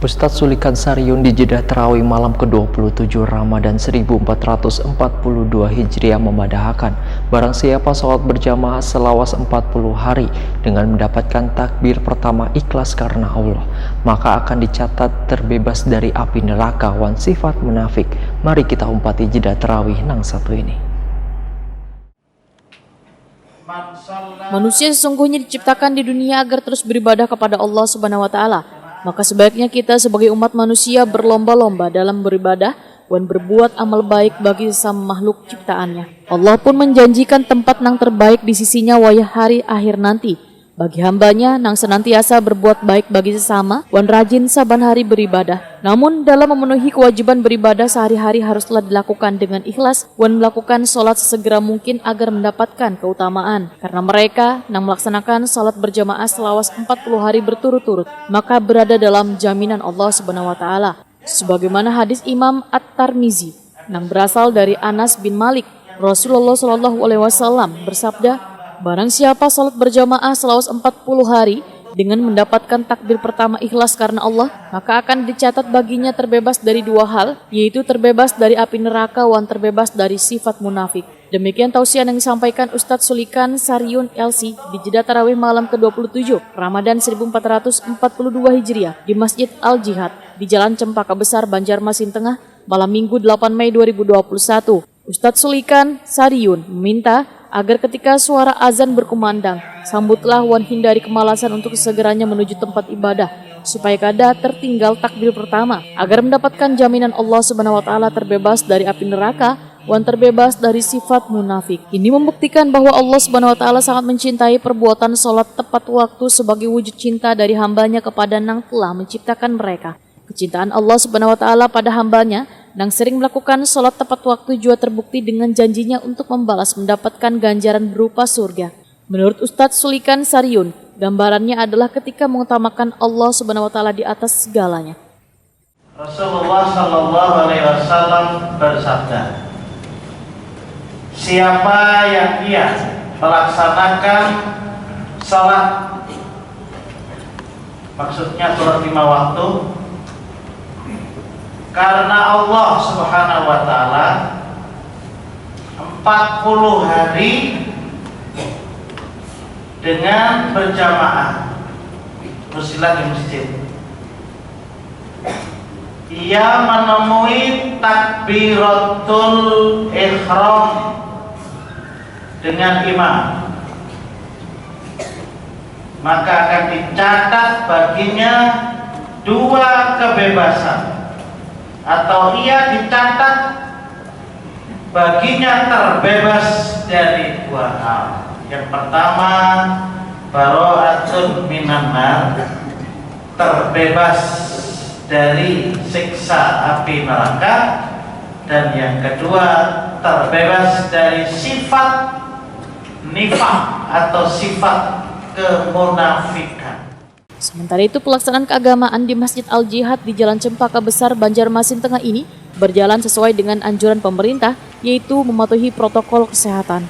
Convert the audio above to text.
Ustadz Sulikan Sariun di Jeddah Tarawih malam ke-27 Ramadan 1442 Hijriah memadahkan barang siapa sholat berjamaah selawas 40 hari dengan mendapatkan takbir pertama ikhlas karena Allah, maka akan dicatat terbebas dari api neraka wan sifat munafik. Mari kita umpati Jeddah Tarawih nang satu ini. Manusia sesungguhnya diciptakan di dunia agar terus beribadah kepada Allah Subhanahu wa taala. Maka sebaiknya kita sebagai umat manusia berlomba-lomba dalam beribadah dan berbuat amal baik bagi sesama makhluk ciptaannya. Allah pun menjanjikan tempat nang terbaik di sisinya wayah hari akhir nanti bagi hambanya nang senantiasa berbuat baik bagi sesama wan rajin saban hari beribadah. Namun dalam memenuhi kewajiban beribadah sehari-hari haruslah dilakukan dengan ikhlas wan melakukan sholat sesegera mungkin agar mendapatkan keutamaan. Karena mereka nang melaksanakan sholat berjamaah selawas 40 hari berturut-turut maka berada dalam jaminan Allah Subhanahu wa taala. Sebagaimana hadis Imam At-Tirmizi nang berasal dari Anas bin Malik, Rasulullah SAW bersabda, barang siapa salat berjamaah selawas 40 hari dengan mendapatkan takbir pertama ikhlas karena Allah, maka akan dicatat baginya terbebas dari dua hal, yaitu terbebas dari api neraka wan terbebas dari sifat munafik. Demikian tausiah yang disampaikan Ustadz Sulikan Sariun LC di Jeddah Tarawih malam ke-27 Ramadan 1442 Hijriah di Masjid Al-Jihad di Jalan Cempaka Besar, Banjarmasin Tengah, malam Minggu 8 Mei 2021. Ustadz Sulikan Sariun meminta agar ketika suara azan berkumandang, sambutlah wan hindari kemalasan untuk segeranya menuju tempat ibadah, supaya kada tertinggal takbir pertama, agar mendapatkan jaminan Allah Subhanahu wa taala terbebas dari api neraka, wan terbebas dari sifat munafik. Ini membuktikan bahwa Allah Subhanahu wa taala sangat mencintai perbuatan sholat tepat waktu sebagai wujud cinta dari hambanya kepada nang telah menciptakan mereka. Kecintaan Allah Subhanahu wa taala pada hambanya nang sering melakukan sholat tepat waktu juga terbukti dengan janjinya untuk membalas mendapatkan ganjaran berupa surga. Menurut Ustadz Sulikan Sariun, gambarannya adalah ketika mengutamakan Allah Subhanahu wa taala di atas segalanya. Rasulullah Shallallahu Alaihi Wasallam bersabda, siapa yang ia melaksanakan sholat, maksudnya sholat 5 waktu, karena Allah Subhanahu wa taala 40 hari dengan berjamaah bersilat di masjid, ia menemui takbiratul ihram dengan imam, maka akan dicatat baginya 2 kebebasan, atau ia dicatat baginya terbebas dari 2 hal. Yang pertama, bara'atun minan nar, terbebas dari siksa api neraka, dan yang kedua, terbebas dari sifat nifaq atau sifat kemunafikan. Sementara itu pelaksanaan keagamaan di Masjid Al-Jihad di Jalan Cempaka Besar, Banjarmasin Tengah ini berjalan sesuai dengan anjuran pemerintah, yaitu mematuhi protokol kesehatan.